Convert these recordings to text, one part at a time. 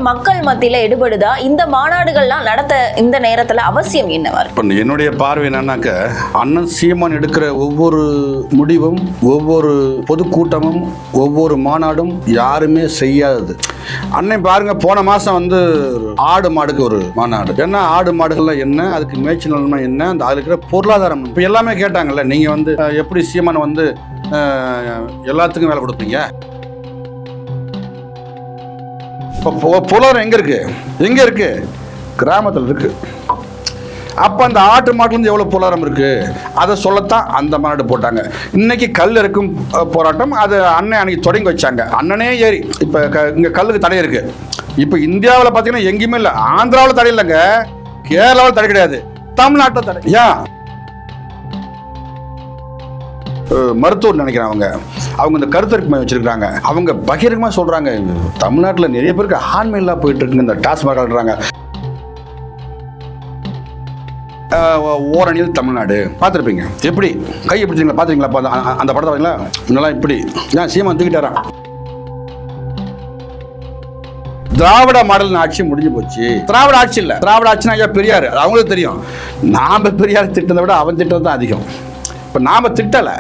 மக்கள் மத்தியில எடுபடுதா? இந்த மாநாடுகள்லாம் நடத்த இந்த நேரத்துல அவசியம் என்னவா? என்னுடைய பார்வை என்னன்னாக்க, அண்ணன் சீமான் எடுக்கிற ஒவ்வொரு முடிவும், ஒவ்வொரு பொதுக்கூட்டமும், ஒவ்வொரு மாநாடும் யாருமே செய்யாதது. அண்ணன் பாருங்க, போன மாசம் வந்து ஆடு மாடுக்கு ஒரு மாநாடு. ஏன்னா ஆடு மாடுகள்லாம் என்ன, அதுக்கு மேய்ச்சல் நிலைமை என்ன, அந்த அதுல இருக்கிற பொருளாதாரம் இப்போ எல்லாமே கேட்டாங்கல்ல. நீங்க வந்து எப்படி சீமான் வந்து எல்லாத்துக்கும் வேலை கொடுப்பீங்க? இப்போ பொருளாதாரம் எங்க இருக்கு? கிராமத்தில் இருக்கு. அப்போ அந்த ஆட்டு மாட்டுலேருந்து எவ்வளோ பொருளாதாரம் இருக்கு, அதை சொல்லத்தான் அந்த மாநாடு போட்டாங்க. இன்னைக்கு கல் இருக்கும் போராட்டம் அது அண்ணன் அன்னைக்கு தொடங்கி வச்சாங்க. அண்ணனே ஏறி இப்போ இங்கே கல்லுக்கு தடை இருக்கு. இப்போ இந்தியாவில் பார்த்தீங்கன்னா எங்கேயுமே இல்லை. ஆந்திராவில் தடை இல்லைங்க, கேரளாவில் தடை கிடையாது, தமிழ்நாட்டில் தடை. ஏன்? மருத்துவர் நினைக்கிறேன் அவங்க இந்த கருத்தரிப்பு வச்சிருக்காங்க. அவங்க பகிரங்கமாக சொல்றாங்க, தமிழ்நாட்டில் நிறைய பேருக்கு ஆண்மை இல்லா போயிட்டு இருக்குங்க. இந்த டாஸ்மாக் ஆடுறாங்க. ஓரணியில் தமிழ்நாடு பார்த்துருப்பீங்க. எப்படி கை பிடிச்சிங்களா? பார்த்துருங்களா அந்த படத்தை? பார்த்தீங்களா? முன்னெல்லாம் இப்படி ஏன் சீமான் தூக்கிட்டாரான். திராவிட மாடல் ஆட்சி முடிஞ்சு போச்சு. திராவிட ஆட்சி இல்லை. திராவிட ஆட்சினா ஐயா பெரியார், அவங்களுக்கு தெரியும். நாம பெரியார் திட்டத்தை விட அவன் திட்டம் தான் அதிகம். இப்போ நாம திட்டலை,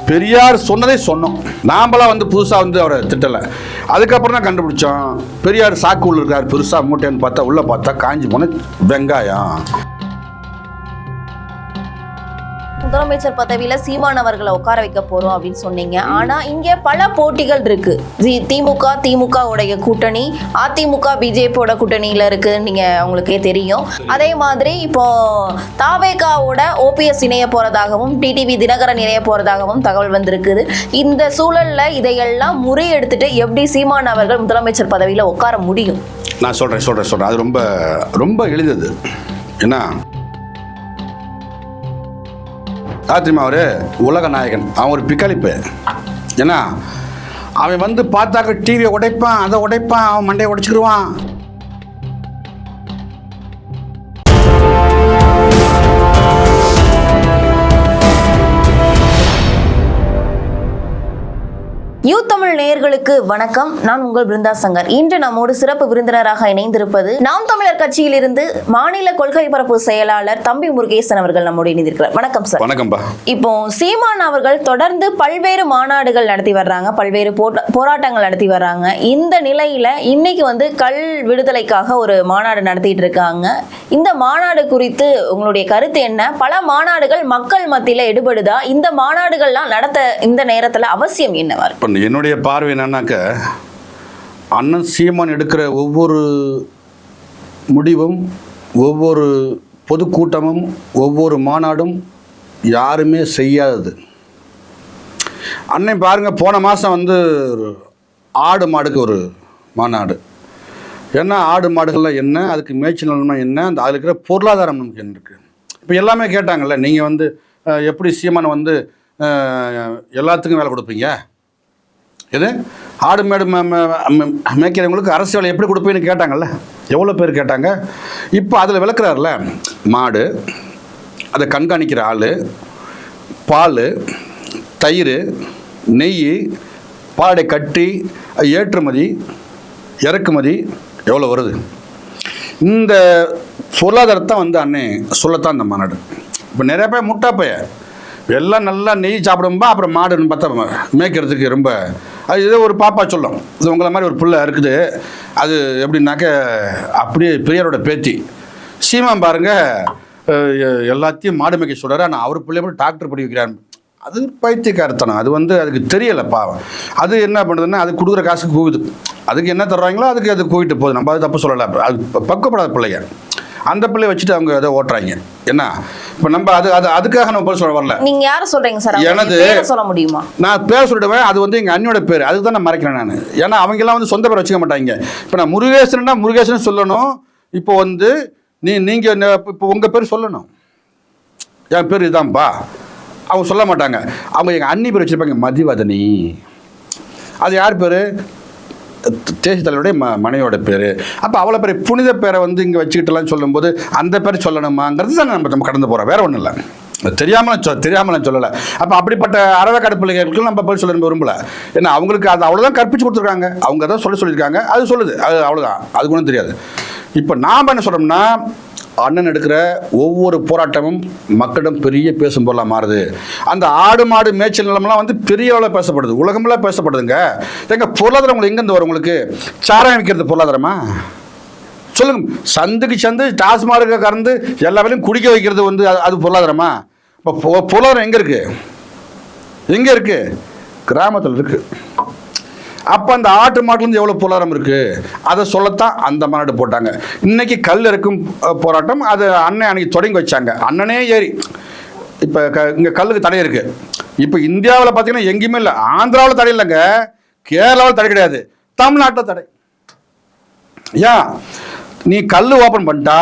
பெரியார் சொன்னதை சொன்னோம். நாமளாம் வந்து புதுசாக வந்து அவரை திட்டலை. அதுக்கப்புறம் தான் கண்டுபிடிச்சோம். பெரியார் சாக்கு உள்ள இருக்கார், பெருசாக மூட்டைன்னு பார்த்தா உள்ள பார்த்தா காஞ்சி போன வெங்காயம். முதலமைச்சர் பதவியில சீமான் அவர்களை உட்கார வைக்க போறோம் அப்படின்னு சொன்னீங்க. ஆனா இங்க பல போட்டிகள் இருக்கு. திமுக உடைய கூட்டணி, அதிமுக பிஜேபியோட கூட்டணியில இருக்கு, நீங்க உங்களுக்கே தெரியும். அதே மாதிரி இப்போ தாவேகாவோட ஓபிஎஸ் இணைய போறதாகவும் டிடிவி தினகரன் இணைய போறதாகவும் தகவல் வந்திருக்குது. இந்த சூழல்ல இதையெல்லாம் முறியெடுத்துட்டு எப்படி சீமான் அவர்கள் முதலமைச்சர் பதவியில உட்கார முடியும்? நான் சொல்றேன். அது ரொம்ப ரொம்ப எளிதது. ஏன்னா தெரியுமா, அவரு உலக நாயகன், அவன் ஒரு பிக்காளிப்பு. ஏன்னா அவன் வந்து பார்த்தாக்க டிவியை உடைப்பான், அதை உடைப்பான், அவன் மண்டையை உடைச்சிக்கிடுவான். யூ தமிழ் நேயர்களுக்கு வணக்கம். நான் உங்கள் பிருந்தா சங்கர். இன்று நம்மோடு சிறப்பு விருந்தினராக இணைந்திருப்பது நாம் தமிழர் கட்சியிலிருந்து மாநில கொள்கை பரப்பு செயலாளர் தம்பி முருகேசன் அவர்கள் நம்மோடு இணைந்திருக்கிறார். வணக்கம் சார். வணக்கம்பா. இப்போ சீமான் அவர்கள் தொடர்ந்து பல்வேறு மாநாடுகள் நடத்தி வர்றாங்க, பல்வேறு போராட்டங்கள் நடத்தி வர்றாங்க. இந்த நிலையில இன்னைக்கு வந்து கல் விடுதலைக்காக ஒரு மாநாடு நடத்திட்டு இருக்காங்க. இந்த மாநாடு குறித்து உங்களுடைய கருத்து என்ன? பல மாநாடுகள் மக்கள் மத்தியில எடுபடுதா? இந்த மாநாடுகள்லாம் நடத்த இந்த நேரத்துல அவசியம் என்னவா? என்னுடைய பார்வை என்னன்னாக்க, அண்ணன் சீமான் எடுக்கிற ஒவ்வொரு முடிவும், ஒவ்வொரு பொதுக்கூட்டமும், ஒவ்வொரு மாநாடும் யாருமே செய்யாதது. அண்ணன் பாருங்க, போன மாதம் வந்து ஆடு மாடுக்கு ஒரு மாநாடு. ஏன்னா ஆடு மாடுகள்லாம் என்ன, அதுக்கு மேய்ச்சல் நிலைமை என்ன, அந்த அதில் இருக்கிற பொருளாதாரம் நமக்கு என்ன இருக்குது. இப்போ எல்லாமே கேட்டாங்கல்ல, நீங்கள் வந்து எப்படி சீமானை வந்து எல்லாத்துக்கும் வேலை கொடுப்பீங்க? எது ஆடு மாடு மேய்க்கிறவங்களுக்கு அரசு வேலை எப்படி கொடுப்பீங்கன்னு கேட்டாங்கல்ல, எவ்வளோ பேர் கேட்டாங்க. இப்போ அதில் விளக்குறாருல, மாடு, அதை கண்காணிக்கிற ஆள், பால், தயிர், நெய், பாடை கட்டி ஏற்றுமதி இறக்குமதி எவ்வளோ வருது, இந்த பொருளாதாரத்தை வந்து அண்ணே சொல்லத்தான் இந்த மாநாடு. இப்போ நிறைய பேர் முட்டாப்பைய எல்லாம் நல்லா நெய் சாப்பிடும்பா, அப்புறம் மாடுன்னு பார்த்தா மேய்க்கிறதுக்கு ரொம்ப அது ஏதோ ஒரு பாப்பா சொல்லும், இது உங்களை மாதிரி ஒரு பிள்ளை இருக்குது. அது எப்படின்னாக்க அப்படியே பெரியாரோட பேத்தி சீமான் பாருங்க, எல்லாத்தையும் மாடு மேய்க்க சொல்கிறாரு. ஆனால் அவர் பிள்ளை மட்டும் டாக்டர் படி வைக்கிறார். அது பைத்தியக்காரத்தனம். அது வந்து அதுக்கு தெரியலை பாவம். அது என்ன பண்ணுறதுன்னா, அது கொடுக்குற காசுக்கு போகுது. அதுக்கு என்ன தர்றாங்களோ அதுக்கு அது போயிட்டு போகுது. நம்ம அது தப்பு சொல்லலை. அது பக்குவப்படாத பிள்ளைங்க, அந்த பிள்ளைய வச்சுட்டு அவங்க அதை ஓட்டுறாங்க. என்ன இப்போ நம்ம அதுக்காக நம்ம சொல்ல வரல. நீங்க யாரை சொல்றீங்க சார்? எனது சொல்ல முடியுமா? நான் பேர் சொல்லிடுவேன். அது வந்து எங்கள் அண்ணியோட பேர், அதுக்கு தான் நான் மறைக்கிறேன் நான். ஏன்னா அவங்கெல்லாம் வந்து சொந்த பேர் வச்சுக்க மாட்டாங்க. இப்போ நான் முருகேசன்னா முருகேசன் சொல்லணும். இப்போ வந்து நீங்கள் இப்போ உங்கள் பேர் சொல்லணும். என் பேர் இதுதான்ப்பா அவங்க சொல்ல மாட்டாங்க. அவங்க எங்கள் அண்ணி பேர் வச்சுருப்பாங்க, மதிவதனி. அது யார் பேர்? தேசிய தலைவருடைய மனைவியோட பேர். அப்போ அவ்வளோ பேர் புனித பேரை வந்து இங்கே வச்சுக்கிட்டலாம் சொல்லும்போது அந்த பேர் சொல்லணுமாங்கிறது தான் நம்ம கடந்து போகிறோம், வேற ஒன்றும் இல்லை. தெரியாமலாம் சொல்லலை. அப்போ அப்படிப்பட்ட அறவக்காடு பிள்ளைகளுக்கு நம்ம பதில் சொல்ல விரும்பல. ஏன்னா அவங்களுக்கு அது அவ்வளோதான் கற்பிச்சு கொடுத்துருக்காங்க, அவங்க தான் சொல்லியிருக்காங்க, அது சொல்லுது, அது அவ்வளோதான், அது ஒன்றும் தெரியாது. இப்போ நாம் என்ன சொல்கிறோம்னா, அண்ணன் எடுக்கிற ஒவ்வொரு போராட்டமும் மக்களிடம் பெரிய பேசும் பொருளாக மாறுது. அந்த ஆடு மாடு மேய்ச்சல் நிலமெல்லாம் வந்து பெரிய அளவில் பேசப்படுது, உலகமெல்லாம் பேசப்படுதுங்க. எங்கள் பொருளாதாரம் உங்களுக்கு எங்கேருந்து வரும்? உங்களுக்கு சாராயம் விற்கிறது பொருளாதாரமா? சொல்லுங்க. சந்துக்கு சந்து டாஸ்மார்க்கை கறந்து எல்லா வேலையும் குடிக்க வைக்கிறது வந்து அது பொருளாதாரமா? இப்போ பொருளாதாரம் எங்கே இருக்குது? எங்கே இருக்குது? கிராமத்தில் இருக்குது. அப்போ அந்த ஆட்டு மாட்டுலேருந்து எவ்வளோ பொருளாதாரம் இருக்குது அதை சொல்லத்தான் அந்த மாநாடு போட்டாங்க. இன்றைக்கி கல் இருக்கும் போராட்டம் அது அண்ணன் அன்றைக்கி தொடங்கி வச்சாங்க. அண்ணனே ஏறி இப்போ இங்கே கல்லுக்கு தடை இருக்குது. இப்போ இந்தியாவில் பார்த்தீங்கன்னா எங்கேயுமே இல்லை. ஆந்திராவில் தடை இல்லைங்க, கேரளாவில் தடை கிடையாது, தமிழ்நாட்டில் தடை. ஏன்? நீ கல் ஓப்பன் பண்ணிட்டா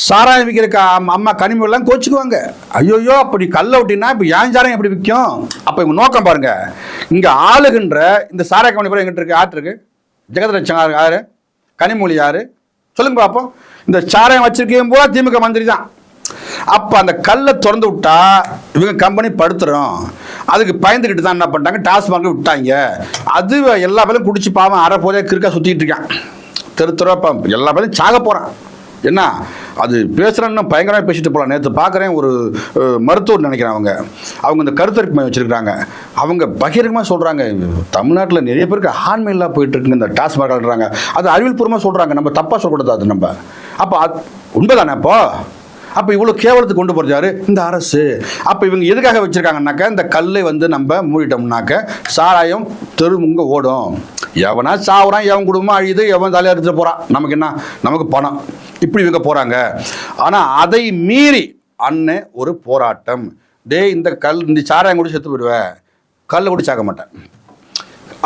சாராயம் விற்கிற அம்மா கனிமெல்லாம் கோச்சுக்குவாங்க. ஐயோயோ அப்போ நீ கல்லை விட்டினா இப்போ ஏன் சாராயம் எப்படி விற்கும்? அப்போ இவங்க நோக்கம் பாருங்க. இங்கே ஆளுகின்ற இந்த சாராய கம்பெனி பேர் எங்கிட்ட இருக்கு, ஆட்டு இருக்கு, ஜெகதலட்சம் யாரு, கனிமொழி யாரு சொல்லுங்க பார்ப்போம். இந்த சாராயம் வச்சிருக்கேன் போல திமுக மந்திரி தான். அப்போ அந்த கல்லை திறந்து விட்டா இவங்க கம்பெனி படுத்துறோம். அதுக்கு பயந்துக்கிட்டு தான் என்ன பண்ணிட்டாங்க, டாஸ்மார்க்கை விட்டாங்க. அது எல்லா பேரும் குடிச்சு பாவம் அரை போதே கிறுக்கா சுற்றிட்டு இருக்கான், தெருத்துறப்ப எல்லா பேரும் சாக போகிறான். என்ன அது பேசுகிறேன்னு பயங்கரமாக பேசிட்டு போகலாம். நேற்று பார்க்குறேன், ஒரு மருத்துவர் நினைக்கிறேன், அவங்க இந்த கருத்தரிப்பு மையம் வச்சுருக்காங்க. அவங்க பகிரங்கமாக சொல்கிறாங்க, தமிழ்நாட்டில் நிறைய பேருக்கு ஆண்மை இல்லா போயிட்டு இருக்குங்க இந்த டாஸ்மார்க் ஆடுறாங்க. அது அறிவியல் பூர்வமாக சொல்கிறாங்க, நம்ம தப்பாக சொல்லக்கூடாது. அது நம்ம அப்போ உண்மைதானே? அப்போ இவ்வளோ கேவலத்துக்கு கொண்டு போகிறது யாரு? இந்த அரசு. அப்போ இவங்க எதுக்காக வச்சுருக்காங்கன்னாக்கா, இந்த கல்லை வந்து நம்ம மூடிட்டோம்னாக்க சாராயம் தெருமுங்க ஓடும். எவனா சாவுறான், எவன் குடும்பம் அழியுது, எவன் தலையாக எடுத்துகிட்டு போகிறான், நமக்கு என்ன, நமக்கு பணம், இப்படி இவங்க போகிறாங்க. ஆனால் அதை மீறி அண்ணன் ஒரு போராட்டம். இந்த சாராயம் கூட செத்து போயிடுவேன், கல்லை கூட சாக்க மாட்டேன்.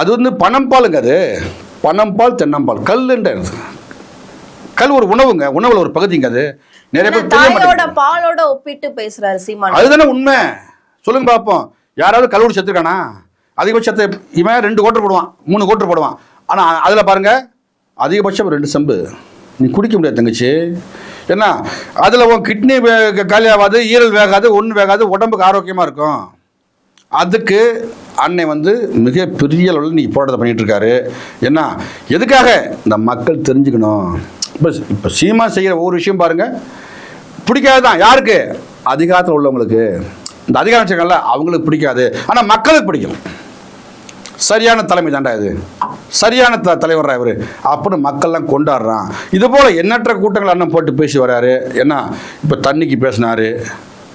அது வந்து பணம் பாலுங்க, அது பணம் பால் தென்னம்பால். கல் ஒரு உணவுங்க, உணவுல ஒரு பகுதிங்க. அது நிறைய பேர் பாலோட ஒப்பிட்டு பேசுறாரு சீமான். அதுதானே உண்மை. சொல்லுங்க பார்ப்போம், யாராவது கல்லூரி செத்துருக்கானா? அதிகபட்சத்தை இவன் 2 கோட்டர் போடுவான், 3 கோட்டர் போடுவான். ஆனால் அதில் பாருங்க, அதிகபட்சம் 2 செம்பு நீ குடிக்க முடியாது தங்கச்சி. ஏன்னா அதில் உன் கிட்னி காலியாகாது, ஈரல் வேகாது, ஒன்று வேகாது, உடம்புக்கு ஆரோக்கியமாக இருக்கும். அதுக்கு அன்னை வந்து மிக பெரிய அளவில் நீ போராட்டத்தை பண்ணிட்டு இருக்காரு. ஏன்னா எதுக்காக? இந்த மக்கள் தெரிஞ்சுக்கணும். இப்போ சீமா செய்கிற ஒவ்வொரு விஷயம் பாருங்க, பிடிக்காது தான். யாருக்கு? அதிகாரத்தில் உள்ளவங்களுக்கு. இந்த அதிகாரம் வச்சுக்கல அவங்களுக்கு பிடிக்காது, ஆனால் மக்களுக்கு பிடிக்கும். சரியான தலைமை தாண்டா இது, சரியான தலைவர்ரா இவர் அப்படின்னு மக்கள்லாம் கொண்டாடுறான். இது போல் எண்ணற்ற கூட்டங்கள் அண்ணன் போட்டு பேசி வர்றாரு. ஏன்னா இப்போ தண்ணிக்கு பேசினார்,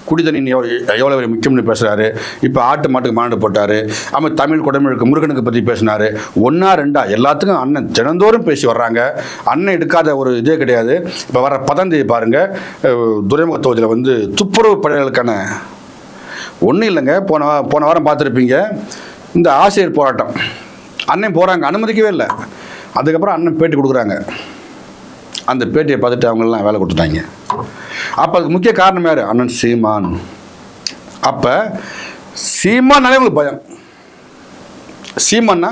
குடி தண்ணி எவ்வளோ முக்கியம்னு பேசுகிறாரு. இப்போ ஆட்டு மாட்டுக்கு மாநாடு போட்டார். அவன் தமிழ் குடமிழுக்கு முருகனுக்கு பற்றி பேசினார். 1 2 எல்லாத்துக்கும் அண்ணன் தினந்தோறும் பேசி வர்றாங்க. அண்ணன் எடுக்காத ஒரு இதே கிடையாது. இப்போ வர 10ஆம் தேதி பாருங்கள், துறைமுக தொகுதியில் வந்து துப்புரவு பணிகளுக்கான ஒன்றும் இல்லைங்க. போன வாரம் பார்த்துருப்பீங்க, இந்த ஆசிரியர் போராட்டம். அண்ணன் போகிறாங்க, அனுமதிக்கவே இல்லை. அதுக்கப்புறம் அண்ணன் பேட்டி கொடுக்குறாங்க. அந்த பேட்டியை பார்த்துட்டு அவங்களெலாம் வேலை கொடுத்துட்டாங்க. அப்போ அதுக்கு முக்கிய காரணம் யார்? அண்ணன் சீமான். அப்போ சீமானாலே உங்களுக்கு பயம். சீமான்னா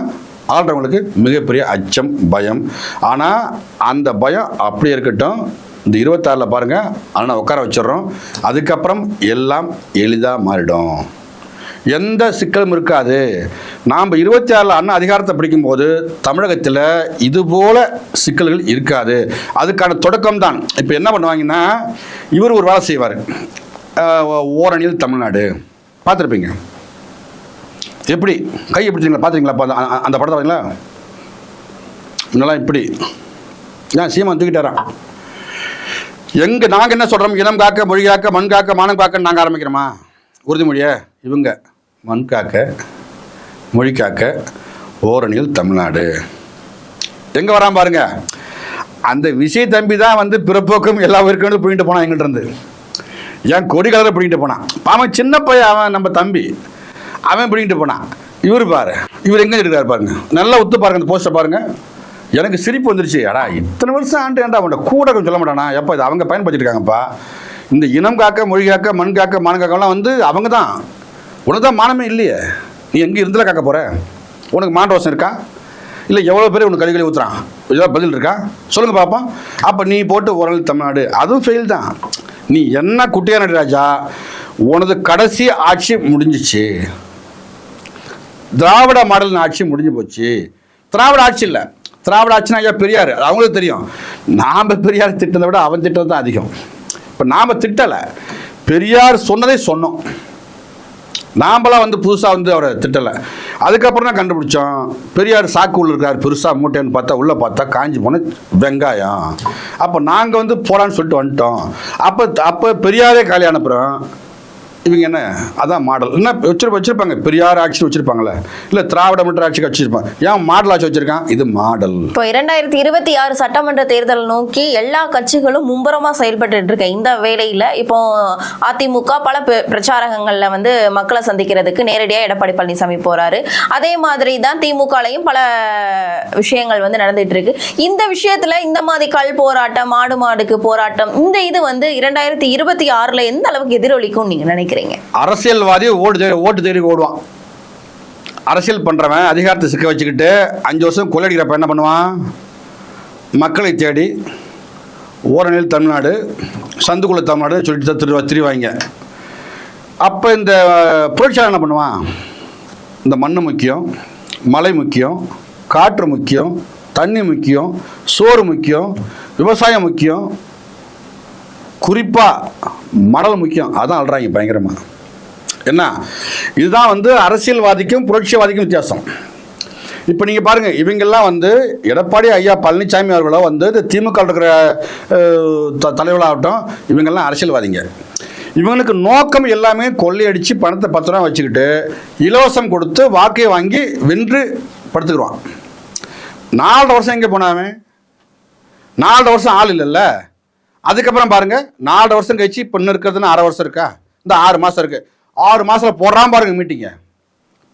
ஆள்றவங்களுக்கு மிகப்பெரிய அச்சம், பயம். ஆனால் அந்த பயம் அப்படியே இருக்கட்டும். இந்த 26 பாருங்கள், அண்ணனை உட்கார வச்சிடறோம். அதுக்கப்புறம் எல்லாம் எளிதாக மாறிடும், எந்த சிக்கலும் இருக்காது. நாம் 26 அண்ணன் அதிகாரத்தை பிடிக்கும்போது தமிழகத்தில் இதுபோல் சிக்கல்கள் இருக்காது. அதுக்கான தொடக்கம் தான். இப்போ என்ன பண்ணுவாங்கன்னா, இவர் ஒரு வேலை செய்வார், ஓரணியில் தமிழ்நாடு பார்த்துருப்பீங்க. எப்படி கை பிடிச்சிங்களா? பார்த்துருங்களா அந்த படத்தை? பார்த்தீங்களா? இன்னெல்லாம் இப்படி ஏன் சீமான் தூக்கிட்டாரான். எங்கே நாங்கள் என்ன சொல்கிறோம்? இனம் காக்க, மொழி காக்க, மண் காக்க, மானம் காக்கன்னு நாங்கள் ஆரம்பிக்கிறோமா? உறுதிமொழியை இவங்க மண் காக்க, மொழி காக்க, ஓரணியில் தமிழ்நாடு. எங்கே வரான் பாருங்க. அந்த விஜய் தம்பி தான் வந்து பிறப்போக்கும் எல்லா உயிர்களும் பிடிங்கிட்டு போனான் எங்கள்கிட்ட இருந்து. ஏன் கொடி கலரை பிடிங்கிட்டு போனான். அவன் சின்ன பையன், அவன் நம்ம தம்பி, அவன் பிடிங்கிட்டு போனான். இவர் பாரு, இவர் எங்கே இருக்காரு பாருங்க, நல்லா ஒத்து பாருங்க. அந்த போஸ்டர் பாருங்க, எனக்கு சிரிப்பு வந்துருச்சு. அடா இத்தனை வருஷம் ஆண்டு ஏன்டா அவன்கிட்ட கூட கொஞ்சம் சொல்ல மாட்டானா? எப்போ இது அவங்க பயன்படுத்திருக்காங்கப்பா. இந்த இனம் காக்க, மொழி காக்க, மண் காக்க, மானம் காக்கலாம் வந்து அவங்க தான். உனக்கு தான் மானமே இல்லையே, நீ எங்கே இருந்தில் காக்க போகிற? உனக்கு மாண்டோசம் இருக்கா? இல்லை எவ்வளோ பேர் உனக்கு கழிவுகளை ஊற்றுறான்? இதெல்லாம் பதில் இருக்கா? சொல்லுங்கள் பார்ப்போம். அப்போ நீ போட்டு ஓரளவு தமிழ்நாடு, அதுவும் ஃபெயில் தான். நீ என்ன குட்டியா நடராஜா, உனது கடைசி ஆட்சி முடிஞ்சிச்சு, திராவிட மாடல் ஆட்சி முடிஞ்சு போச்சு. திராவிட ஆட்சி இல்லை, திராவிட ஆட்சினா ஐயா பெரியார், அவங்களுக்கு தெரியும். நாம் பெரியார் திட்டத்தை விட அவன் திட்டம் தான் அதிகம். இப்போ நாம் திட்டலை, பெரியார் சொன்னதை சொன்னோம். நாம்பளாம் வந்து புதுசாக வந்து அவரை திட்டலை. அதுக்கப்புறம் தான் கண்டுபிடிச்சோம் பெரியார் சாக்கு உள்ள இருக்கார், பெருசாக மூட்டைன்னு பார்த்தா உள்ளே பார்த்தா காஞ்சி போன வெங்காயம். அப்போ நாங்கள் வந்து போகலான்னு சொல்லிட்டு வந்துட்டோம். அப்போ பெரியாரே காலி அனுப்புகிறோம். இவங்க என்ன அதான் மாடல் என்ன வச்சிருப்பாங்க, பெரியார் ஆட்சி வச்சிருப்பாங்களே, இல்லை திராவிட மன்ற ஆட்சி வச்சிருப்பாங்க. ஏன் மாடல் ஆட்சி வச்சிருக்கான்? இது மாடல். இப்போ 2026 சட்டமன்ற தேர்தல் நோக்கி எல்லா கட்சிகளும் மும்பரமா செயல்பட்டு இருக்க இந்த வேளையில இப்போ அதிமுக பல பிரச்சாரங்கள்ல வந்து மக்களை சந்திக்கிறதுக்கு நேரடியாக எடப்பாடி பழனிசாமி போறாரு. அதே மாதிரி தான் திமுகலையும் பல விஷயங்கள் வந்து நடந்துட்டு இருக்கு. இந்த விஷயத்துல இந்த மாதிரி கல் போராட்டம், மாடுக்கு போராட்டம், இந்த இது வந்து 2026 எந்த அளவுக்கு எதிரொலிக்கும் நீங்க நினைக்கிறீங்க? அரசியல்வாதி ஓட்டு தேடி ஓடுவான். அரசியல் பண்றவன் அதிகாரத்தை சிக்க வச்சுக்கிட்டு 5 வருஷம் கொள்ளடிக்கிறப்ப என்ன பண்ணுவான்? மக்களை தேடி ஓரணியில் தமிழ்நாடு, சந்துக்குள்ள தமிழ்நாடு சொல்லிட்டு திரிவாங்க. அப்போ இந்த புரட்சியாளர் என்ன பண்ணுவான்? இந்த மண்ணு முக்கியம், மழை முக்கியம், காற்று முக்கியம், தண்ணி முக்கியம், சோறு முக்கியம், விவசாயம் முக்கியம், குறிப்பாக மடல் முக்கியம். அதான் அல்றாங்க பயங்கரமாக. என்ன இதுதான் வந்து அரசியல்வாதிக்கும் புரட்சிவாதிக்கும் வித்தியாசம். இப்போ நீங்கள் பாருங்கள், இவங்கெல்லாம் வந்து எடப்பாடி ஐயா பழனிசாமி அவர்களோ வந்து திமுக இருக்கிற தலைவர்களாகட்டும், இவங்கெல்லாம் அரசியல்வாதிங்க. இவங்களுக்கு நோக்கம் எல்லாமே கொள்ளையடித்து பணத்தை 10 ரூபா வச்சுக்கிட்டு இலவசம் கொடுத்து வாக்கை வாங்கி வென்று படுத்துக்குருவான். 4 வருஷம் எங்கே போனாவே? 4 வருஷம் ஆள் இல்லைல்ல. அதுக்கப்புறம் பாருங்க, 4 வருஷம் கழிச்சு இப்போ இன்னும் இருக்கிறதுனா 6 வருஷம் இருக்கா? இந்த 6 மாதம் இருக்கு. 6 மாதத்தில் போடுறான் பாருங்க மீட்டிங்க,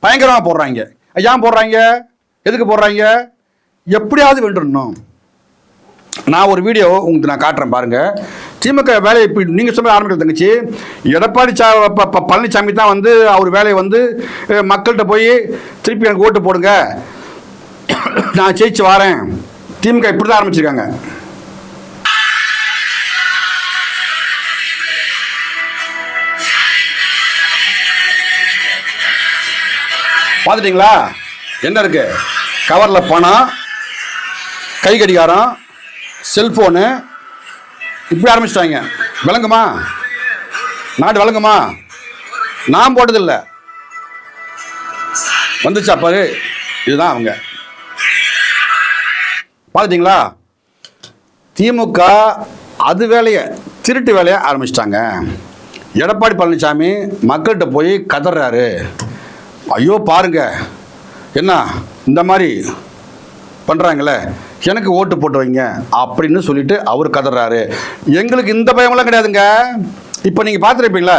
பயங்கரமாக போடுறாங்க. ஏன் போடுறாங்க? எதுக்கு போடுறாங்க? எப்படியாவது வென்றணும். நான் ஒரு வீடியோ உங்களுக்கு நான் காட்டுறேன் பாருங்க. திமுக வேலையை இப்போ நீங்கள் சொல்ல ஆரம்பிக்கல தங்கச்சி. எடப்பாடி பழனிசாமி தான் வந்து அவர் வேலையை வந்து மக்கள்கிட்ட போய் திருப்பி எனக்கு ஓட்டு போடுங்க, நான் ஜெயிச்சு வரேன். திமுக இப்படி தான் ஆரம்பிச்சிருக்காங்க. பார்த்துட்டிங்களா? என்ன இருக்கு கவரில்? பணம், கை கடிகாரம், செல்ஃபோனு, இப்படி ஆரம்பிச்சிட்டாங்க. விளங்குமா? நாடு விளங்குமா? நான் போட்டதில்லை, வந்துச்சா பாரு. இதுதான் அவங்க. பார்த்துட்டிங்களா? திமுக அது வேலையை, திருட்டு வேலையை ஆரம்பிச்சிட்டாங்க. எடப்பாடி பழனிசாமி மக்கள்கிட்ட போய் கதறாரு, ஐயோ பாருங்க என்ன இந்த மாதிரி பண்ணுறாங்களே, எனக்கு ஓட்டு போட்டு வைங்க அப்படின்னு சொல்லிட்டு அவர் கதறாரு. எங்களுக்கு இந்த பயமெல்லாம் கிடையாதுங்க. இப்போ நீங்கள் பார்த்துருப்பீங்களா?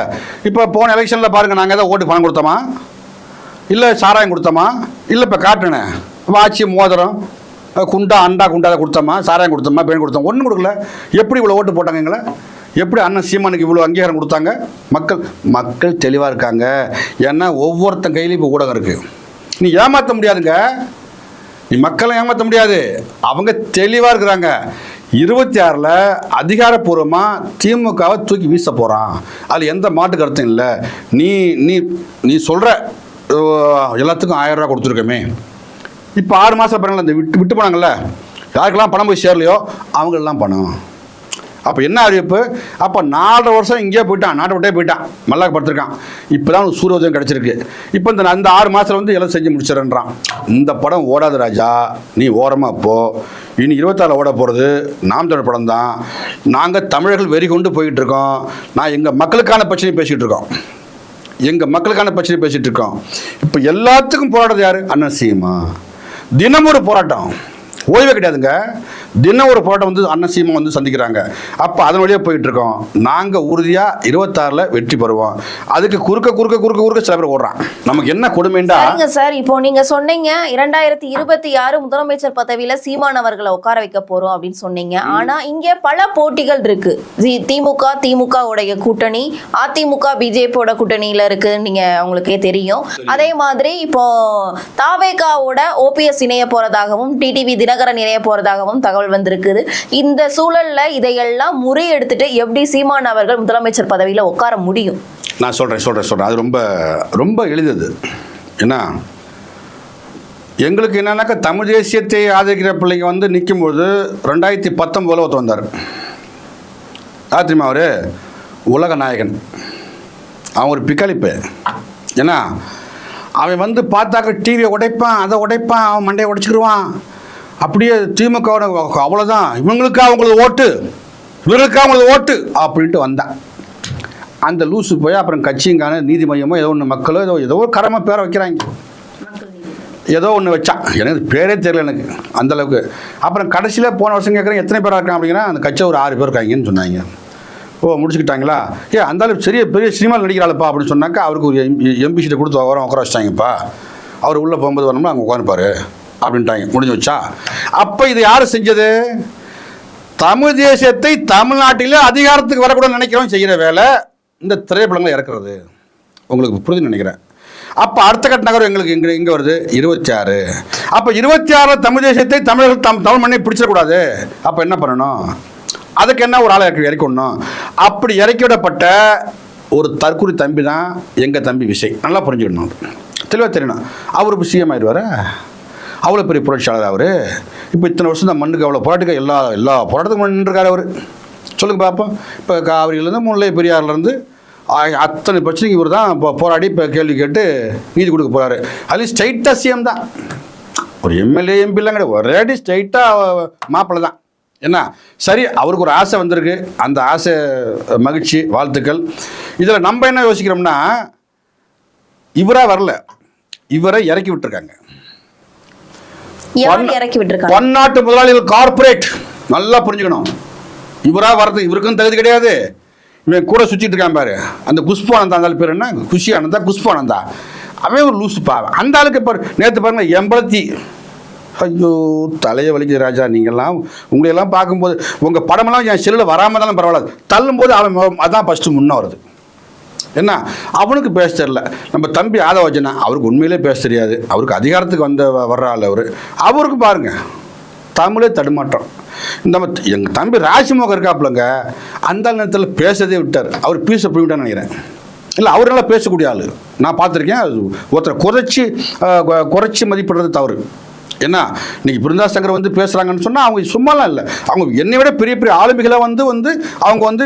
இப்போ போன எலெக்ஷனில் பாருங்கள், நாங்கள் ஏதாவது ஓட்டு பணம் கொடுத்தோமா? இல்லை சாராயம் கொடுத்தோமா? இல்லை இப்போ காட்டுனேன் வாட்சி, மோதிரம், குண்டா, அண்டா குண்டா கொடுத்தோமா? சாராயம் கொடுத்தோமா? பேன் கொடுத்தோம்? ஒன்றும் கொடுக்கல. எப்படி இவ்வளோ ஓட்டு போட்டாங்க எங்களை? எப்படி அண்ணன் சீமானுக்கு இவ்வளோ அங்கீகாரம் கொடுத்தாங்க? மக்கள் தெளிவாக இருக்காங்க. ஏன்னா ஒவ்வொருத்தன் கையிலையும் இப்போ ஊடகம் இருக்குது. நீ ஏமாற்ற முடியாதுங்க, நீ மக்களை ஏமாற்ற முடியாது. அவங்க தெளிவாக இருக்கிறாங்க. 26 அதிகாரப்பூர்வமாக திமுகவை தூக்கி வீச போகிறான். அதில் எந்த மாட்டு கருத்தும் இல்லை. நீ நீ நீ சொல்கிற எல்லாத்துக்கும் 1000 ரூபா கொடுத்துருக்கோமே. இப்போ 6 மாதம் பிறகு இந்த விட்டு போனாங்கல்ல, யாருக்கெல்லாம் பணம் போய் சேரலையோ அவங்களெல்லாம் பணம். அப்போ என்ன அறிவிப்பு? அப்போ 4 வருஷம் இங்கேயே போயிட்டான், நாட்டை விட்டே போயிட்டான், மல்லாக்கு படுத்திருக்கான். இப்போ தான் உனக்கு சூரிய கிடச்சிருக்கு. இப்போ அந்த 6 மாதத்தில் வந்து எல்லாம் செஞ்சு முடிச்சிடறான். இந்த படம் ஓடாது ராஜா, நீ ஓரமாக போ. இனி 26 ஓட போகிறது நாம் தமிழர் படம் தான். நாங்கள் தமிழர்கள் வெறி கொண்டு போய்கிட்டு இருக்கோம். நான் எங்கள் மக்களுக்கான பிரச்சனை பேசிகிட்டு இருக்கோம், எங்கள் மக்களுக்கான பிரச்சனை பேசிகிட்டு இருக்கோம். இப்போ எல்லாத்துக்கும் போராடுறது யார்? அண்ணன் சீமா. தினமும் ஒரு போராட்டம், ஓய்வே கிடையாதுங்க. தினம் ஒரு போராட்டம் வந்து அண்ணன் சீமா வந்து சந்திக்கிறாங்க. அப்போ அதன் வழியாக போயிட்டு இருக்கோம். நாங்கள் உறுதியாக 26 வெற்றி பெறுவோம். அதுக்கு குறுக்க சில பேர் ஓடுறான். நமக்கு என்ன கொடுமைண்டா சார், இப்போ நீங்க சொன்னீங்க 2026 முதலமைச்சர் பதவியில சீமான் அவர்களை உட்கார வைக்க போறோம் அப்படின்னு சொன்னீங்க. ஆனா இங்க பல போட்டிகள் இருக்கு. திமுக உடைய கூட்டணி, அதிமுக பிஜேபியோட கூட்டணியில இருக்கு, நீங்க உங்களுக்கே தெரியும். அதே மாதிரி இப்போ தாவேகாவோட ஓபிஎஸ் இணைய போறதாகவும் டிடிவி தினகரன் இணைய போறதாகவும் தகவல் வந்திருக்குது. இந்த சூழல்ல இதையெல்லாம் முறியெடுத்துட்டு எப்படி சீமான் அவர்கள் முதலமைச்சர் பதவியில உட்கார முடியும்? நான் சொல்கிறேன் அது ரொம்ப ரொம்ப எளிதது. ஏன்னா எங்களுக்கு என்னன்னாக்கா தமிழ் தேசியத்தை ஆதரிக்கிற பிள்ளைங்க வந்து நிற்கும்போது 2019 ஒருத்தர் வந்தார். யார் தெரியுமா அவர்? உலக நாயகன். அவன் ஒரு பிக்காளிப்பு. ஏன்னா அவன் வந்து பார்த்தாக்க டிவியை உடைப்பான், அதை உடைப்பான், அவன் மண்டையை உடைச்சிக்கிடுவான். அப்படியே திமுக அவ்வளோதான், இவங்களுக்கா அவங்களது ஓட்டு, இவங்களுக்கா அவங்களது ஓட்டு அப்படின்ட்டு வந்தான். அந்த லூஸு போய் அப்புறம் கட்சிங்கான நீதி மையமோ ஏதோ ஒன்று மக்களோ ஏதோ ஒரு கரமாக பேரை வைக்கிறாங்க. ஏதோ ஒன்று வச்சான், எனக்கு பேரே தெரியல எனக்கு அந்தளவுக்கு. அப்புறம் கடைசியில் போன வருஷம் கேட்குறேன் எத்தனை பேராக இருக்கான் அப்படின்னா அந்த கட்சியில் ஒரு 6 பேர் இருக்காங்கன்னு சொன்னாங்க. ஓ முடிச்சுக்கிட்டாங்களா? அந்த அளவுக்கு பெரிய சினிமாவில் நடிக்கிறாள்ப்பா அப்படின்னு சொன்னாக்கா அவருக்கு ஒரு எம்பி சீட்டை கொடுத்து உட்கார வச்சிட்டாங்கப்பா. அவர் உள்ளே போகும்போது வரணும்னா அங்கே உட்காந்துப்பார் அப்படின்ட்டாங்க. முடிஞ்சு வச்சா. அப்போ இது யார் செஞ்சது? தமிழ் தேசியத்தை தமிழ்நாட்டில் அதிகாரத்துக்கு வரக்கூடாது நினைக்கிறவங்க செய்கிற வேலை இந்த திரைப்படங்களை இறக்குறது. உங்களுக்கு புரிஞ்சு நினைக்கிறேன். அப்போ அடுத்த கட்ட நகரம் எங்களுக்கு இங்கே வருது 26. அப்போ 26 தமிழ் தேசியத்தை தமிழர்கள் தமிழ் மண்ணை பிடிச்சிடக்கூடாது. அப்போ என்ன பண்ணணும்? அதுக்கு என்ன ஒரு ஆளை இறக்கணும். அப்படி இறக்கிவிடப்பட்ட ஒரு தற்கொலை தம்பி தான் எங்கள் தம்பி விஜய். நல்லா புரிஞ்சுக்கணும், தெளிவாக தெரியணும். அவர் இப்போ சிஎம் ஆயிடுவார். அவ்வளோ பெரிய புரட்சியாளர் அவர். இப்போ இத்தனை வருஷம் தான் மண்ணுக்கு அவ்வளோ போராட்டுக்கு எல்லா போராட்டத்துக்கும் நின்றுருக்காரு அவர். சொல்லுங்கள் பார்ப்போம். இப்போ காவிரியிலேருந்து முல்லை பெரியார்லேருந்து அத்தனை பிரச்சனைக்கு இவர் தான் இப்போ போராடி இப்போ கேள்வி கேட்டு நீதி கொடுக்க போகிறாரு. அதுலேயும் ஸ்ட்ரைட்டாக சிஎம் தான், ஒரு எம்எல்ஏ எம்பிலாம் கிடையாது, ஒரே ஸ்ட்ரைட்டாக மாப்பிள்ளை தான். என்ன சரி, அவருக்கு ஒரு ஆசை வந்திருக்கு, அந்த ஆசை மகிழ்ச்சி, வாழ்த்துக்கள். இதில் நம்ம என்ன யோசிக்கிறோம்னா இவராக வரல, இவரை இறக்கி விட்டுருக்காங்க. பன்னாட்டு முதலாளிகள் கார்பரேட். நல்லா புரிஞ்சுக்கணும். இவராக வர்றது இவருக்கும் தகுதி கிடையாது. இவன் கூட சுற்றிட்டு இருக்கான் பாரு, அந்த குஷ்பு ஆனந்தா, அந்த பேர் என்ன, குஷி ஆனந்தா, குஷ்பு ஆனந்தா, அவன் ஒரு லூசு பாரு. அந்த ஆளுக்கு பாரு, நேற்று பாருங்க எம்பளத்தி, ஐயோ தலையை வலிக்குது ராஜா. நீங்கள்லாம் உங்களையெல்லாம் பார்க்கும்போது உங்கள் படமெல்லாம் என் செல்லில் வராமல் தானே பரவாயில்ல, தள்ளும்போது அவன் அதான் ஃபஸ்ட்டு முன்னே வருது. என்ன அவனுக்கு பேச தெரியல. நம்ம தம்பி ஆதவஜனா, அவருக்கு உண்மையிலே பேச தெரியாது. அவருக்கு அதிகாரத்துக்கு வர்ற ஆள் அவருக்கு பாருங்க தமிழே தடுமாற்றம். இந்த எங்கள் தம்பி ராஜ்மோகன் இருக்காப்புலங்க, அந்த நேரத்தில் பேசதே விட்டார். அவர் பீஸை போய்விட்டான்னு நினைக்கிறேன். இல்லை, அவர் நல்லா பேசக்கூடிய ஆள் நான் பார்த்துருக்கேன். ஒருத்தரை குறைச்சி மதிப்பிடுறது தவறு. என்ன இன்னைக்கு பிருந்தா சங்கர் வந்து பேசுகிறாங்கன்னு சொன்னால் அவங்க சும்மாலாம் இல்லை, அவங்க என்னை விட பெரிய பெரிய ஆளுமைகளை வந்து அவங்க வந்து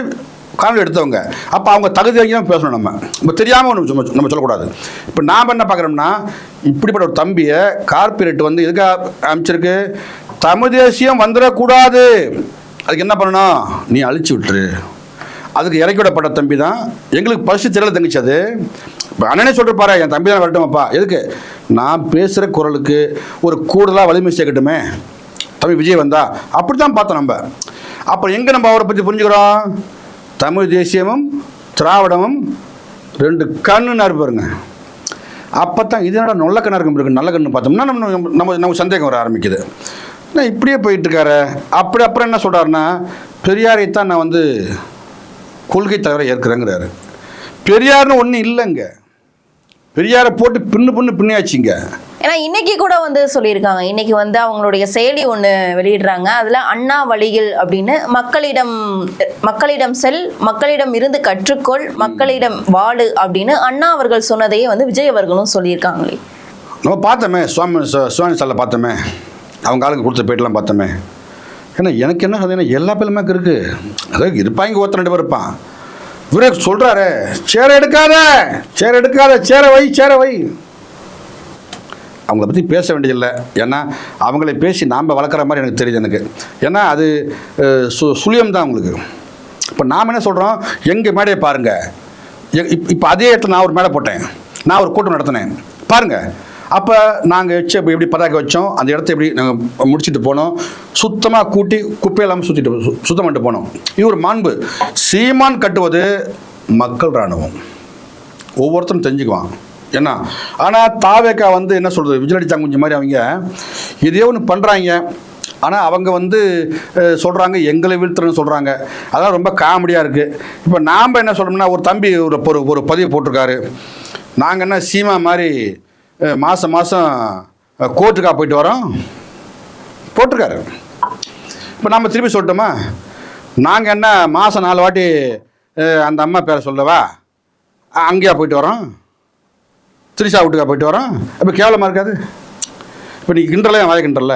காணொலி எடுத்தவங்க. அப்போ அவங்க தகுதி வாங்கி தான் பேசணும். நம்ம தெரியாமல் நம்ம சொல்லக்கூடாது. இப்போ நாம் என்ன பார்க்குறோம்னா இப்படிப்பட்ட ஒரு தம்பியை கார்பரேட் வந்து எதுக்காக அமைச்சிருக்கு? தமிழ் தேசியம் வந்துடக்கூடாது. அதுக்கு என்ன பண்ணணும்? நீ அழிச்சு விட்டுரு. அதுக்கு இறக்கி விடப்பட்ட தம்பி தான் எங்களுக்கு பரிசு தெரியல தங்கிச்சு. அது இப்போ அண்ணனே சொல்லிருப்பாரு, என் தம்பி தான் வரட்டுமாப்பா. எதுக்கு? நான் பேசுகிற குரலுக்கு ஒரு கூடுதலாக வலிமை சேர்க்கட்டுமே தம்பி விஜய் வந்தா. அப்படி தான் பார்த்தோம் நம்ம. அப்புறம் எங்கே நம்ம அவரை பற்றி புரிஞ்சுக்கிறோம்? தமிழ் தேசியமும் திராவிடமும் 2 கண்ணுன்னு இருப்பாருங்க. அப்போ தான் இதனோட நல்ல கண்ணா இருக்கு. நல்ல கண்ணு பார்த்தோம்னா நம்ம சந்தேகம் வர ஆரம்பிக்குது. நான் இப்படியே போயிட்டுருக்காரு. அப்புறம் என்ன சொல்கிறாருன்னா, பெரியாரை தான் நான் வந்து கொள்கை தலைவரை ஏற்கிறேங்கிறாரு. பெரியார்னு ஒன்றும் இல்லைங்க. பெரியாரை போட்டு பின்னியாச்சுங்க. ஏன்னா இன்னைக்கு கூட வந்து சொல்லியிருக்காங்க, இன்னைக்கு வந்து அவங்களுடைய செயலி ஒன்று வெளியிடுறாங்க. அதில் அண்ணா வழிகள் அப்படின்னு மக்களிடம் செல், மக்களிடம் இருந்து கற்றுக்கொள், மக்களிடம் வாழு அப்படின்னு அண்ணா அவர்கள் சொன்னதையே வந்து விஜய் அவர்களும் சொல்லியிருக்காங்களே. நம்ம பார்த்தோமே, சுவாமி சாலை பார்த்தோமே, அவங்க ஆளுக்கு கொடுத்த பேட்டெலாம் பார்த்தோமே. ஏன்னா எனக்கு என்ன சொல்லுன்னா எல்லா பேருமே இருக்குது. அதாவது இருப்பாங்க, ஒருத்தர் 2 பேர் இருப்பான். இவரே சொல்கிறாரு, சேரை எடுக்காத, சேரை வை. அவங்கள பற்றி பேச வேண்டியதில்லை. ஏன்னா அவங்கள பேசி நாம் வளர்க்குற மாதிரி எனக்கு தெரியுது எனக்கு. ஏன்னா அது சுழியம் தான் அவங்களுக்கு. இப்போ நாம் என்ன சொல்கிறோம், எங்கள் மேடையை பாருங்கள். இப்போ அதே இடத்துல நான் ஒரு மேடை போட்டேன், நான் ஒரு கூட்டம் நடத்தினேன் பாருங்கள். அப்போ நாங்கள் வச்சு எப்படி பதாக்கை வச்சோம், அந்த இடத்த எப்படி நாங்கள் முடிச்சுட்டு போனோம், சுத்தமாக கூட்டி குப்பையெல்லாம் சுத்தம் பண்ணிட்டு போனோம். இது ஒரு மாண்பு. சீமான் கட்டுவது மக்கள் இராணுவம், ஒவ்வொருத்தரும் தெரிஞ்சுக்குவான். என்ன ஆனால் தாவேக்கா வந்து என்ன சொல்கிறது, விஜிலடி சாங்குஞ்சி மாதிரி அவங்க இதே ஒன்று பண்ணுறாங்க. ஆனால் அவங்க வந்து சொல்கிறாங்க எங்களை வீழ்த்துறன்னு சொல்கிறாங்க. அதெல்லாம் ரொம்ப காமெடியாக இருக்குது. இப்போ நாம் என்ன சொல்கிறோம்னா, ஒரு தம்பி ஒரு பதிவு போட்டிருக்காரு, நாங்கள் என்ன சீமா மாதிரி மாதம் கோர்ட்டுக்காக போயிட்டு வரோம் போட்டிருக்காரு. இப்போ நம்ம திருப்பி சொல்லட்டோமா, நாங்கள் என்ன மாதம் 4 வாட்டி அந்த அம்மா பேரை சொல்லவா? அங்கேயா போயிட்டு வரோம், திரிஷா வீட்டுக்கா போயிட்டு வரோம். இப்போ கேவலமாக இருக்காது? இப்போ நீ கிண்டல வாய கிண்டல,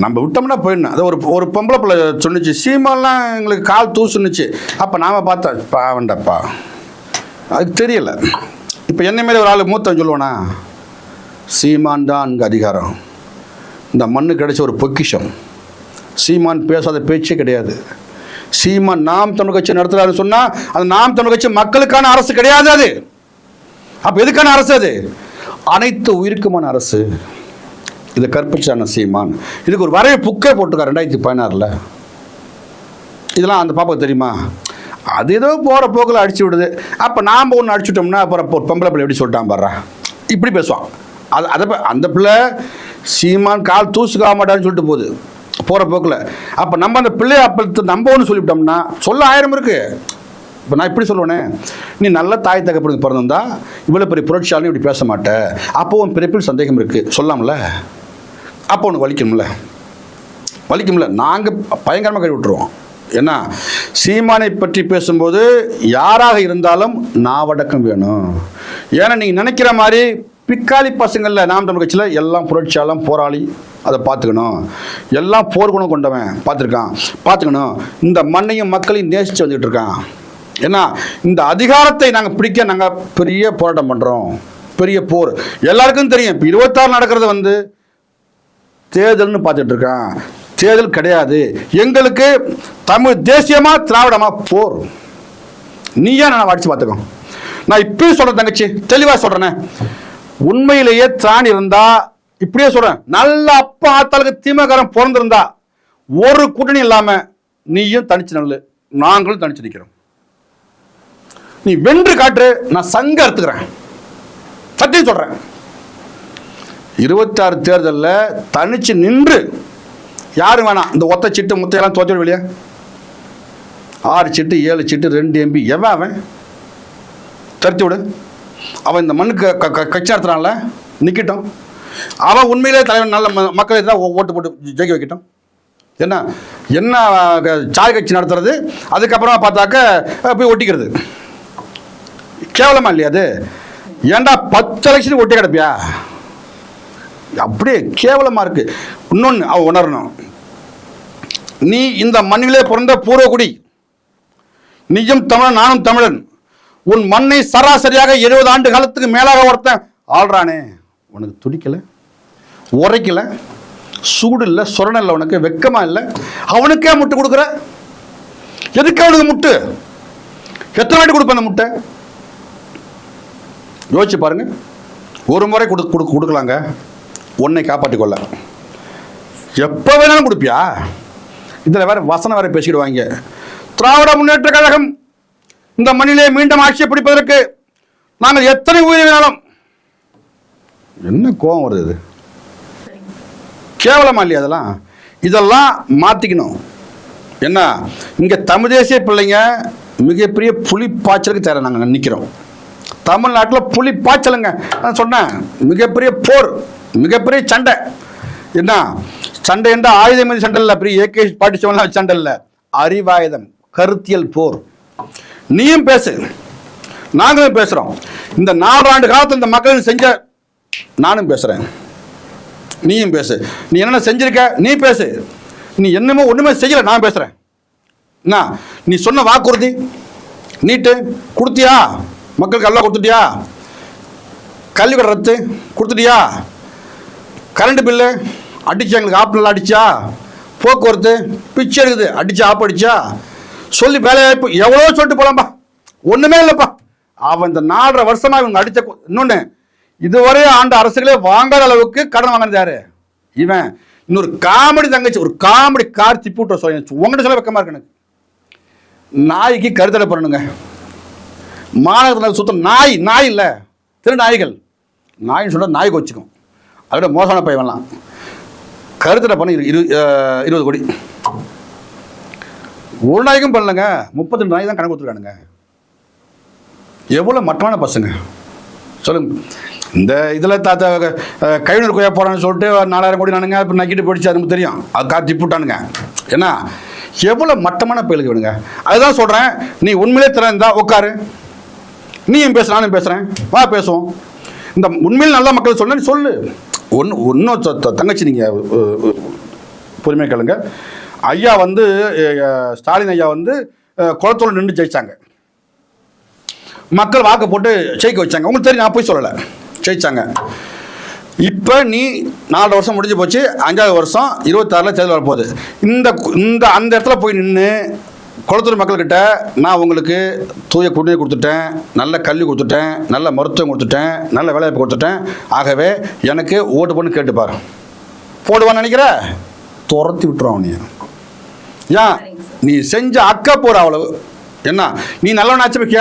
நம்ம விட்டோம்னா போயிடணும். அது ஒரு பொம்பளை பிள்ளை சொன்னிச்சு, சீமாலாம் எங்களுக்கு கால் தூசுன்னுச்சு. அப்போ நாம் பார்த்தா பாவண்டப்பா, அதுக்கு தெரியலை. இப்போ என்ன மாரி ஒரு ஆள் மூத்தவன் சொல்லுவானா, சீமான் தான் அங்கே அதிகாரம், இந்த மண்ணு கிடைச்ச ஒரு பொக்கிஷம், சீமான் பேசாத பேச்சே கிடையாது. சீமான் நாம் தமிழ் கட்சி நடத்துறாருன்னு சொன்னால் அது நாம் தமிழ் கட்சி மக்களுக்கான அரசு கிடையாது. அது அப்போ எதுக்கான அரசு? அது அனைத்து உயிருக்குமான அரசு. இதை கற்பிச்சான சீமான். இதுக்கு ஒரு வரைய புக்கே போட்டுருக்கார் 2016. இதெல்லாம் அந்த பாப்பாவுக்கு தெரியுமா? அது ஏதோ போகிற போக்கில் அடிச்சு விடுது. அப்போ நாம் ஒன்று அடிச்சுட்டோம்னா அப்புறம் பொம்பளை பிள்ளை எப்படி சொல்லிட்டான் பாடுறா, இப்படி பேசுவான். அதை அந்த பிள்ளை சீமான் கால் தூசுக்காக மாட்டான்னு சொல்லிட்டு போகுது போகிற போக்கில். அப்போ நம்ம அந்த பிள்ளையை அப்போ நம்ம ஒன்று சொல்லிவிட்டோம்னா சொல்ல 1000 இருக்குது. இப்போ நான் இப்படி சொல்லுவேனே, நீ நல்ல தாய் தகப்பனுக்கு பிறந்திருந்தா இவ்வளோ பெரிய புரட்சியாலும் இப்படி பேச மாட்டேன். அப்போ உன் பிறப்பில் சந்தேகம் இருக்குது சொல்லாமல, அப்போ ஒன்று வலிக்கும்ல. நாங்கள் பயங்கரமாக கழி விட்டுருவோம். ஏன்னா சீமானை பற்றி பேசும்போது யாராக இருந்தாலும் நாவடக்கம் வேணும். ஏன்னா நீங்கள் நினைக்கிற மாதிரி பிக்காளி பசங்களில் நாம் தமிழ் கட்சியில் எல்லாம் புரட்சியாளம் போராளி, அதை பார்த்துக்கணும். எல்லாம் போர்க்குணம் கொண்டவன் பார்த்துக்கணும். இந்த மண்ணையும் மக்களையும் நேசித்து வந்துக்கிட்டு இருக்கான். ஏன்னா இந்த அதிகாரத்தை நாங்கள் பிடிக்க நாங்கள் பெரிய போராட்டம் பண்ணுறோம், பெரிய போர். எல்லாருக்கும் தெரியும். இப்போ 26 நடக்கிறது தேர்தல்னு பார்த்துட்டு இருக்கான். தேர்தல் கிடையாது எங்களுக்கு, தமிழ் தேசியமா திராவிடமா போர். நீயா நான் அடிச்சு பார்த்துக்கோ. நான் இப்பயும் சொல்கிறேன் தங்கச்சி, தெளிவாக சொல்கிறேனே, உண்மையிலேயே திராணி இருந்தா இப்படியே சொல்கிறேன், நல்ல அப்பா ஆத்தாளுக்கு திமுககாரன் பிறந்திருந்தா ஒரு கூட்டணி இல்லாமல் நீயும் தனிச்சு நல்லு, நாங்களும் தனிச்சு நிற்கிறோம். நீ வென்று காட்டு, நான் சங்க அறுத்துக்கிறேன், சத்தியம் சொல்கிறேன். 26 தேர்தலில் தனிச்சு நின்று யாரும் வேணாம். இந்த ஒத்த சிட்டு முத்தையெல்லாம் தோற்று வெளியே 6 சிட்டு 7 சிட்டு 2 MP எவன் அவன் தடுத்து விடு. அவன் இந்த மண்ணுக்கு கட்சி நடத்துறான்ல, நிற்கட்டும். அவன் உண்மையிலே தலைவன், நல்ல மக்களை தான் ஓட்டு போட்டு ஜெயிக்க வைக்கட்டும். என்ன சாய் கட்சி நடத்துறது, அதுக்கப்புறமா பார்த்தாக்க போய் ஒட்டிக்கிறது. கேவலமா இல்லையா அது? ஏன்டா 10 லட்சத்துக்கு ஒட்டி கிடப்பியா? அப்படியே கேவலமாக இருக்கு. இன்னொன்று அவன் உணரணும், நீ இந்த மண்ணிலே பிறந்த பூர்வகுடி, நீயும் தமிழன் நானும் தமிழன். உன் மண்ணை சராசரியாக 70 ஆண்டு காலத்துக்கு மேலாக ஒருத்தன் ஆள்றானே, உனக்கு துடிக்கலை, உரைக்கலை, சூடு இல்லை, சொரணை இல்லை, உனக்கு வெக்கமா இல்லை? அவனுக்கே முட்டு கொடுக்குற, எதுக்கு அவனுக்கு முட்டு? எத்தனை வாட்டி கொடுப்பேன் அந்த முட்டை? யோசிச்சு பாருங்க. ஒரு முறை கொடுக்கலாங்க, உன்னை காப்பாற்றிக்கொள்ள. எப்போ வேணாலும் கொடுப்பியா? இதில் வேற வசனம் வேற பேசிடுவாங்க. திராவிட முன்னேற்ற கழகம் இந்த மண்ணிலே மீண்டும் ஆட்சியை பிடிப்பதற்கு நாங்கள் எத்தனை உயிரை வேணாலும். என்ன கோபம் வருது? இது கேவலமா இல்லையா? இதெல்லாம் மாற்றிக்கணும். என்ன இங்கே தமிழ் தேசிய பிள்ளைங்க மிகப்பெரிய புலி பாய்ச்சலுக்கு தர நாங்கள் நிற்கிறோம். தமிழ்நாட்டில் புலி பாய்ச்சலுங்க. நான் சொன்னேன், மிகப்பெரிய போர், மிகப்பெரிய சண்டை. என்ன சண்டை என்ற ஆயுதம் மீது சண்டை இல்லை, பெரிய AK-47 சண்டை இல்லை, அறிவாயுதம், கருத்தியல் போர். நீயும் பேசு, நாங்களும் பேசுகிறோம். இந்த 4 ஆண்டு காலத்தில் இந்த மக்கள் செஞ்ச நானும் பேசுகிறேன், நீயும் பேசு. நீ என்னென்ன செஞ்சிருக்க நீ பேசு. நீ என்னமோ ஒன்றுமே செய்யலை, நான் பேசுகிறேன். என்ன நீ சொன்ன வாக்குறுதி, நீட்டு கொடுத்தியா? மக்களுக்கு எல்லாம் கொடுத்துட்டியா? கல்விக்கடன் ரத்து கொடுத்துட்டியா? கரண்ட் பில்லு அடிச்சு எங்களுக்கு ஆப்பிள் அடிச்சா? போக்குவரத்து பிச்சை எடுக்குது, அடிச்சு ஆப் அடிச்சா? சொல்லி வேலைவாய்ப்பு எவ்வளோ சொல்லிட்டு போலாம்பா, ஒன்றுமே இல்லைப்பா. அவன் இந்த 4.5 வருஷமாக இவங்க அடித்த இன்னொன்று, இதுவரை ஆண்ட அரசுகளே வாங்காத அளவுக்கு கடன் வாங்கினது யாரு? இவன். இன்னொரு காமெடி தங்கச்சி, ஒரு காமெடி கார் திப்பிவிட்ட சொல்ல உங்கள்கிட்ட சொல்ல வைக்கமா இருக்கு எனக்கு. நாய்க்கு கருத்தடை பண்ணணுங்க. மாநகரத்தில் சுத்தம் நாய் இல்லை, திரு நாய்கள். நாயின்னு சொன்னால் நாய்க்கு வச்சுக்கும். அதோட மோசமான பையன்லாம் கருத்தடை பண்ணி 20 கோடி. ஒரு நாய்க்கும் பண்ணலங்க, 32 நாய் தான் கணக்கு கொடுத்துருக்கானுங்க. எவ்வளோ மட்டமான பசங்க சொல்லுங்க. இந்த இதில் கைவினர் கொய்யா போகிறான்னு சொல்லிட்டு 4000 கோடி நானுங்க இப்போ நக்கிட்டு போயிடுச்சு, அது தெரியும். அது காத்தி போட்டானுங்க. ஏன்னா எவ்வளோ மட்டமான பயிலுக்கு வேணுங்க. அதுதான் சொல்கிறேன், நீ உண்மையிலே திறந்தா உட்காரு, நீயும் பேச, நானும் பேசுகிறேன், வா பேசுவோம். இந்த உண்மையில் நல்ல மக்கள் சொன்ன சொல்லு. இன்னும் தங்கச்சி நீங்கள் பொறுமையாக கேளுங்க. ஐயா வந்து ஸ்டாலின் ஐயா வந்து குளத்தோடு நின்று ஜெயிச்சாங்க. மக்கள் வாக்கு போட்டு ஜெயிக்க வச்சாங்க. உங்களுக்கு தெரியும், நான் போய் சொல்லலை, ஜெயிச்சாங்க. இப்போ நீ 4 வருஷம் முடிஞ்சு போச்சு, 5வது வருஷம் 26 தேர்தல் வரப்போகுது. அந்த இடத்துல போய் நின்று குளத்தூர் மக்கள்கிட்ட நான் உங்களுக்கு தூய குடிநீர் கொடுத்துட்டேன், நல்ல கல்வி கொடுத்துட்டேன், நல்ல மருத்துவம் கொடுத்துட்டேன், நல்ல வேலைவாய்ப்பு கொடுத்துட்டேன், ஆகவே எனக்கு ஓட்டு பண்ணு கேட்டுப்பார். போடுவான்னு நினைக்கிற? துரத்தி விட்டுருவான் நீ. ஏன் நீ செஞ்ச அக்கா போகிற அவ்வளவு. என்ன நீ நல்லவனாச்சு போய்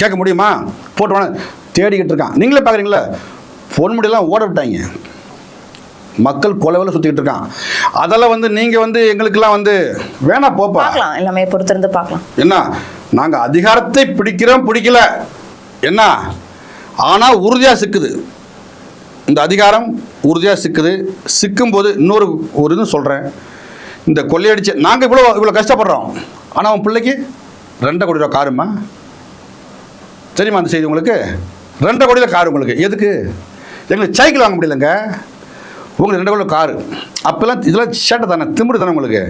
கேட்க முடியுமா? போட்டுவான தேடிக்கிட்டு இருக்கான். நீங்களே பார்க்குறீங்களா, பொன்முடியெல்லாம் ஓட விட்டாங்க, மக்கள் கொலைவில் சுற்றிக்கிட்டு இருக்கான். அதெல்லாம் வந்து நீங்கள் வந்து எங்களுக்கெல்லாம் வந்து வேணா போப்பா, எல்லாமே பொறுத்திருந்து பார்க்கலாம். என்ன நாங்கள் அதிகாரத்தை பிடிக்கல என்ன, ஆனால் உறுதியாக சிக்குது இந்த அதிகாரம், உறுதியாக சிக்குது. சிக்கும்போது இன்னொரு இது சொல்கிறேன், இந்த கொள்ளையடிச்சு நாங்கள் இவ்வளோ கஷ்டப்படுறோம், ஆனால் அவன் பிள்ளைக்கு 2 கோடி ரூபா காருமா? தெரியுமா அந்த செய்தி உங்களுக்கு? 2 கோடியில் காரு உங்களுக்கு. எதுக்கு? எங்களுக்கு சைக்கிள் வாங்க முடியலங்க, உங்களுக்கு 2 கோடி காரு. அப்போல்லாம் இதெல்லாம் சேட்டை தானே, திமிரு தானே உங்களுக்கு.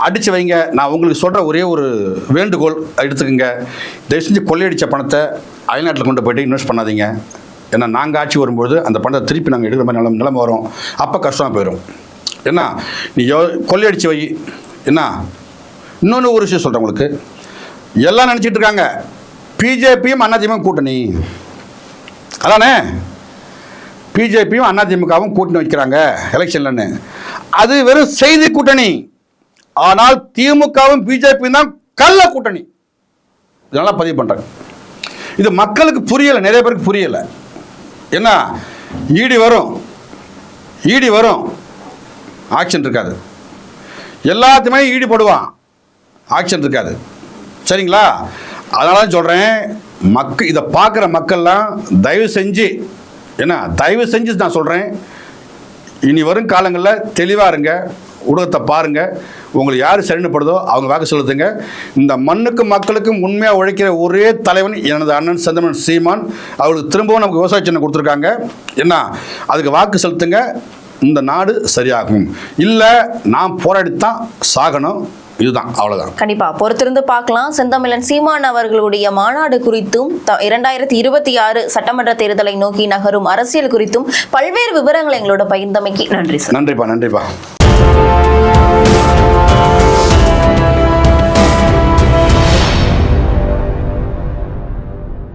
அடித்து வைங்க. நான் உங்களுக்கு சொல்கிற ஒரே ஒரு வேண்டுகோள் எடுத்துக்கோங்க, தயவு செஞ்சு கொள்ளையடித்த பணத்தை அயல்நாட்டில் கொண்டு போய்ட்டு இன்வெஸ்ட் பண்ணாதீங்க. ஏன்னா நாங்கள் ஆட்சி வரும்போது அந்த பணத்தை திருப்பி நாங்கள் எடுக்கிற மாதிரி நிலைமை வரும், அப்போ கஷ்டமாக போயிடும். என்ன நீ கொள்ளையடிச்சு வை. என்ன இன்னொன்று ஒரு விஷயம் சொல்கிறேன் உங்களுக்கு, எல்லாம் நினச்சிட்டு இருக்காங்க பிஜேபியும் அதிமுக கூட்டணி, அதானே? பிஜேபியும் அதிமுகவும் கூட்டணி வைக்கிறாங்க எலெக்ஷன்லன்னு. அது வெறும் செய்தி கூட்டணி. ஆனால் திமுகவும் பிஜேபியும் தான் கள்ள கூட்டணி. இதெல்லாம் பதிவு பண்ணுறேன். இது மக்களுக்கு புரியலை, நிறைய பேருக்கு புரியலை. என்ன ஈடி வரும் ஆக்ஷன் இருக்காது. எல்லாத்தையுமே ஈடு போடுவான், ஆக்ஷன் இருக்காது. சரிங்களா? அதனால தான் சொல்கிறேன், இதை பார்க்குற மக்கள்லாம் தயவு செஞ்சு நான் சொல்கிறேன், இனி வரும் காலங்களில் தெளிவாக இருங்க, ஊடகத்தை பாருங்கள், உங்களுக்கு யார் சரிப்படுதோ அவங்க வாக்கு செலுத்துங்க. இந்த மண்ணுக்கும் மக்களுக்கும் உண்மையாக உழைக்கிற ஒரே தலைவன் எனது அண்ணன் செந்தமன் சீமான். அவருக்கு திரும்பவும் நமக்கு விவசாய சின்னம் கொடுத்துருக்காங்க. என்ன அதுக்கு வாக்கு செலுத்துங்க, இந்த நாடு சரியாகும். இல்லை நான் போராடித்தான் சாகணும். இதுதான், அவ்வளவுதான். கண்டிப்பா பொறுத்திருந்து பார்க்கலாம். செந்தமிழன் சீமான் அவர்களுடைய மாநாடு குறித்தும் 2026 சட்டமன்ற தேர்தலை நோக்கி நகரும் அரசியல் குறித்தும் பல்வேறு விவரங்களை எங்களோட பகிர்ந்தமைக்கு நன்றி சார். நன்றிப்பா.